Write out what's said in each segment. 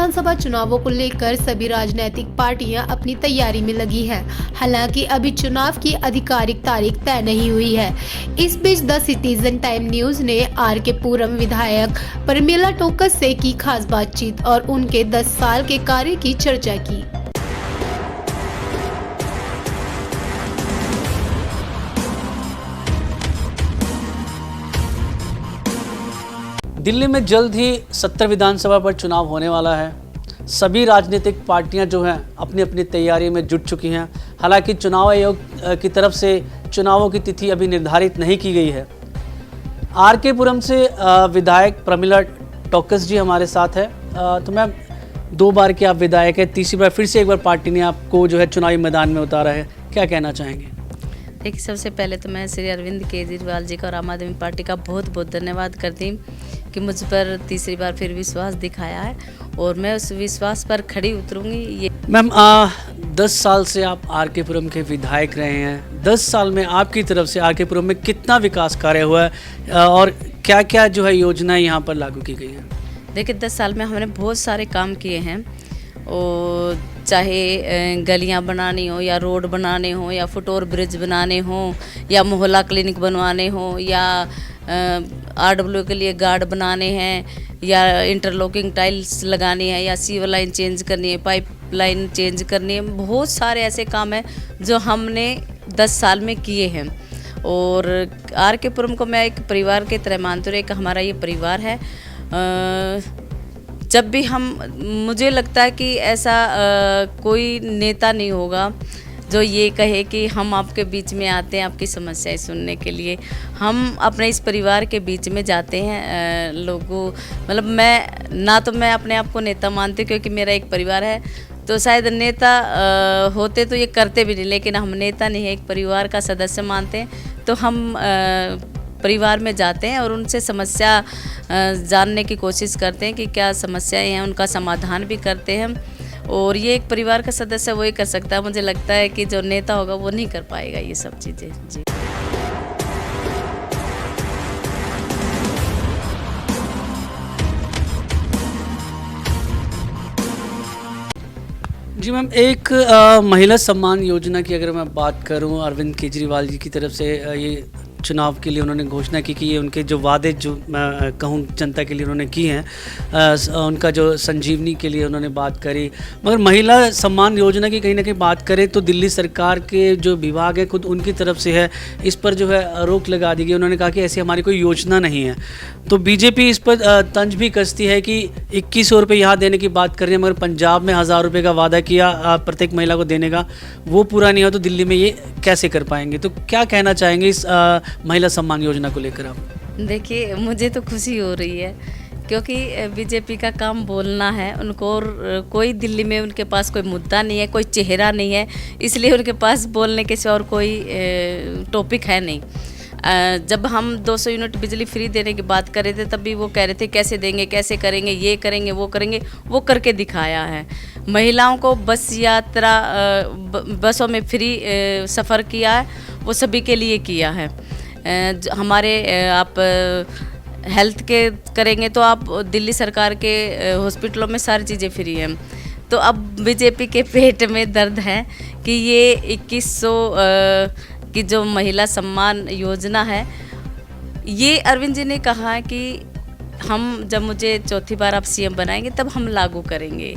विधानसभा चुनावों को लेकर सभी राजनीतिक पार्टियां अपनी तैयारी में लगी हैं। हालांकि अभी चुनाव की आधिकारिक तारीख तय नहीं हुई है। इस बीच द सिटीजन टाइम न्यूज ने आर.के. पुरम विधायक प्रमिला टोकस से की खास बातचीत और उनके 10 साल के कार्य की चर्चा की। दिल्ली में जल्द ही 70 विधानसभा पर चुनाव होने वाला है। सभी राजनीतिक पार्टियां जो हैं अपनी अपनी तैयारी में जुट चुकी हैं। हालांकि चुनाव आयोग की तरफ से चुनावों की तिथि अभी निर्धारित नहीं की गई है। आर.के. पुरम से विधायक प्रमिला टोकस जी हमारे साथ है। तो मैम, 2 बार के आप विधायक हैं, तीसरी बार फिर से एक बार पार्टी ने आपको जो है चुनावी मैदान में उतारा है, क्या कहना चाहेंगे? देखिए, सबसे पहले तो मैं श्री अरविंद केजरीवाल जी का और आम आदमी पार्टी का बहुत बहुत धन्यवाद करती हूँ कि मुझ पर तीसरी बार फिर विश्वास दिखाया है और मैं उस विश्वास पर खड़ी उतरूंगी। ये मैम, 10 साल से आप आर.के. पुरम के विधायक रहे हैं। 10 साल में आपकी तरफ से आर.के. पुरम में कितना विकास कार्य हुआ है और क्या क्या जो है योजनाएं यहाँ पर लागू की गई हैं? देखिए, 10 साल में हमने बहुत सारे काम किए हैं, और चाहे गलियां बनानी हो या रोड बनाने हो या फुट ओवर ब्रिज बनाने हो या मोहल्ला क्लिनिक बनवाने हो या आरडब्ल्यू के लिए गार्ड बनाने हैं या इंटरलॉकिंग टाइल्स लगानी है या सीवर लाइन चेंज करनी है, पाइप लाइन चेंज करनी है। बहुत सारे ऐसे काम हैं जो हमने 10 साल में किए हैं। और आर.के. पुरम को मैं एक परिवार की तरह मानती हूँ। एक हमारा ये परिवार है। जब भी मुझे लगता है कि ऐसा कोई नेता नहीं होगा जो ये कहे कि हम आपके बीच में आते हैं आपकी समस्याएं सुनने के लिए। हम अपने इस परिवार के बीच में जाते हैं। लोगों मतलब मैं अपने आप को नेता मानती हूँ, क्योंकि मेरा एक परिवार है। तो शायद नेता होते तो ये करते भी नहीं, लेकिन हम नेता नहीं है, एक परिवार का सदस्य मानते हैं। तो हम परिवार में जाते हैं और उनसे समस्या जानने की कोशिश करते हैं कि क्या समस्याएं हैं, उनका समाधान भी करते हैं। और ये एक परिवार का सदस्य वही कर सकता है। मुझे लगता है कि जो नेता होगा वो नहीं कर पाएगा ये सब चीज़ें। जी जी मैम, एक महिला सम्मान योजना की अगर मैं बात करूं, अरविंद केजरीवाल जी की तरफ से ये चुनाव के लिए उन्होंने घोषणा की कि ये उनके जो वादे जो मैं कहूँ जनता के लिए उन्होंने की हैं, उनका जो संजीवनी के लिए उन्होंने बात करी। मगर महिला सम्मान योजना की कहीं ना कहीं बात करें तो दिल्ली सरकार के जो विभाग है खुद उनकी तरफ से है, इस पर जो है रोक लगा दी गई। उन्होंने कहा कि ऐसी हमारी कोई योजना नहीं है। तो बीजेपी इस पर तंज भी कसती है कि 2100 रुपये यहाँ देने की बात कर रही है, मगर पंजाब में 1000 रुपये का वादा किया प्रत्येक महिला को देने का, वो पूरा नहीं हो तो दिल्ली में ये कैसे कर पाएंगे? तो क्या कहना चाहेंगे इस महिला सम्मान योजना को लेकर आप? देखिए, मुझे तो खुशी हो रही है, क्योंकि बीजेपी का काम बोलना है उनको, और कोई दिल्ली में उनके पास कोई मुद्दा नहीं है, कोई चेहरा नहीं है, इसलिए उनके पास बोलने के सिवा और कोई टॉपिक है नहीं। जब हम 200 यूनिट बिजली फ्री देने की बात कर रहे थे, तब भी वो कह रहे थे कैसे देंगे, कैसे करेंगे, ये करेंगे, वो करेंगे। वो करके दिखाया है। महिलाओं को बस यात्रा, बसों में फ्री सफ़र किया है, वो सभी के लिए किया है। हमारे आप हेल्थ के करेंगे तो आप दिल्ली सरकार के हॉस्पिटलों में सारी चीज़ें फ्री हैं। तो अब बीजेपी के पेट में दर्द है कि ये 2100 की जो महिला सम्मान योजना है, ये अरविंद जी ने कहा है कि जब मुझे चौथी बार आप सीएम बनाएंगे तब हम लागू करेंगे।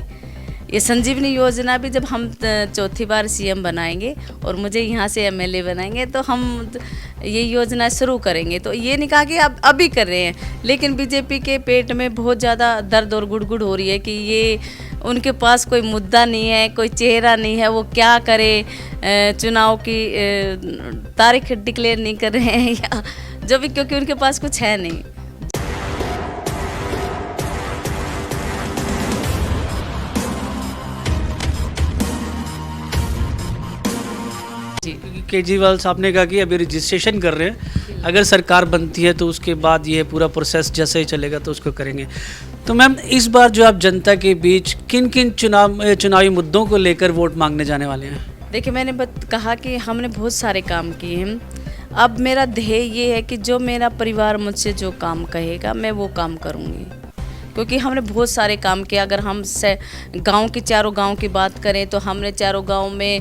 ये संजीवनी योजना भी जब हम चौथी बार सीएम बनाएंगे और मुझे यहाँ से एमएलए बनाएंगे तो हम ये योजना शुरू करेंगे। तो ये नहीं कहा कि आप अभी कर रहे हैं, लेकिन बीजेपी के पेट में बहुत ज़्यादा दर्द और गुड़गुड़ हो रही है कि ये उनके पास कोई मुद्दा नहीं है, कोई चेहरा नहीं है, वो क्या करे, चुनाव की तारीख डिक्लेयर नहीं कर रहे हैं या जो भी, क्योंकि उनके पास कुछ है नहीं। केजरीवाल साहब ने कहा कि अभी रजिस्ट्रेशन कर रहे हैं, अगर सरकार बनती है तो उसके बाद ये पूरा प्रोसेस जैसे ही चलेगा तो उसको करेंगे। तो मैम, इस बार जो आप जनता के बीच किन किन चुनावी मुद्दों को लेकर वोट मांगने जाने वाले हैं? देखिए, मैंने कहा कि हमने बहुत सारे काम किए हैं। अब मेरा ध्येय ये है कि जो मेरा परिवार मुझसे जो काम कहेगा मैं वो काम करूँगी। क्योंकि हमने बहुत सारे काम किए। अगर हम से गांव की चारों गांव की बात करें तो हमने चारों गांव में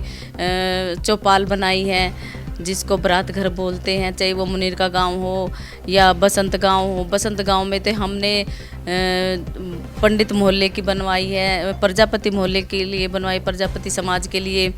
चौपाल बनाई है, जिसको बरात घर बोलते हैं, चाहे वो मुनीर का गांव हो या बसंत गांव हो। बसंत गांव में तो हमने पंडित मोहल्ले की बनवाई है, प्रजापति मोहल्ले के लिए बनवाई, प्रजापति समाज के लिए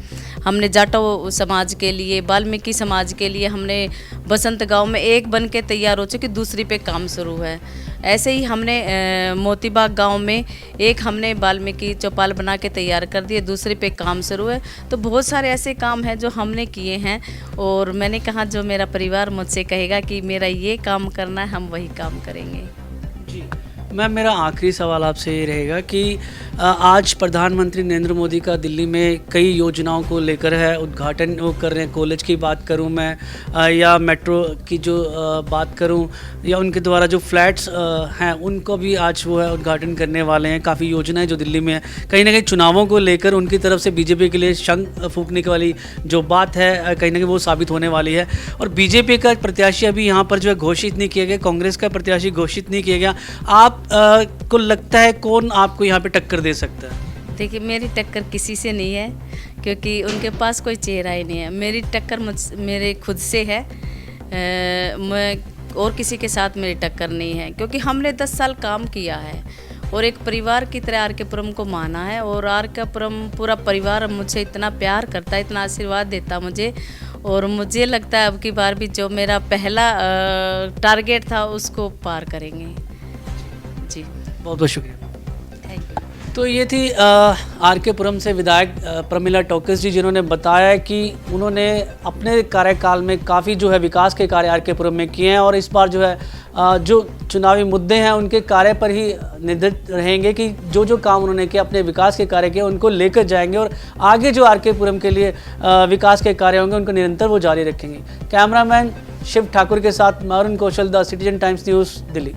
हमने, जाटो समाज के लिए, वाल्मीकि समाज के लिए हमने बसंत गांव में एक बन के तैयार हो चुकी, दूसरी पे काम शुरू है। ऐसे ही हमने मोतीबाग गांव में एक हमने वाल्मीकि चौपाल बना के तैयार कर दिए, दूसरे पे काम शुरू है। तो बहुत सारे ऐसे काम हैं जो हमने किए हैं और मैंने कहा जो मेरा परिवार मुझसे कहेगा कि मेरा ये काम करना है, हम वही काम करेंगे। जी मैम, मेरा आखिरी सवाल आपसे ये रहेगा कि आज प्रधानमंत्री नरेंद्र मोदी का दिल्ली में कई योजनाओं को लेकर है उद्घाटन वो कर रहे हैं। कॉलेज की बात करूं मैं या मेट्रो की जो बात करूं या उनके द्वारा जो फ्लैट्स हैं उनको भी आज वो है उद्घाटन करने वाले हैं। काफ़ी योजनाएं जो दिल्ली में है, कहीं ना कहीं चुनावों को लेकर उनकी तरफ से बीजेपी के लिए शंख फूंकने वाली जो बात है कहीं ना कहीं वो साबित होने वाली है। और बीजेपी का प्रत्याशी अभी यहाँ पर जो है घोषित नहीं किया गया, कांग्रेस का प्रत्याशी घोषित नहीं किया गया। आप को लगता है कौन आपको यहाँ पे टक्कर दे सकता है? देखिए, मेरी टक्कर किसी से नहीं है, क्योंकि उनके पास कोई चेहरा ही नहीं है। मेरी टक्कर मेरे खुद से है। मैं और किसी के साथ मेरी टक्कर नहीं है, क्योंकि हमने 10 साल काम किया है और एक परिवार की तरह आर के पुरम को माना है। और आर के पुरम पूरा परिवार मुझे इतना प्यार करता है, इतना आशीर्वाद देता मुझे। और मुझे लगता है अब की बार भी जो मेरा पहला टारगेट था उसको पार करेंगे। जी, बहुत बहुत शुक्रिया। Thank you. तो ये थी आर के पुरम से विधायक प्रमिला टोकस जी, जिन्होंने बताया कि उन्होंने अपने कार्यकाल में काफ़ी जो है विकास के कार्य आर के पुरम में किए हैं और इस बार जो है जो चुनावी मुद्दे हैं उनके कार्य पर ही निर्धारित रहेंगे कि जो जो काम उन्होंने किया, अपने विकास के कार्य किए, उनको लेकर जाएंगे और आगे जो आर के पुरम के लिए विकास के कार्य होंगे उनको निरंतर वो जारी रखेंगे। कैमरामैन शिव ठाकुर के साथ मैं Arun Kaushal, the citizen times news, Delhi.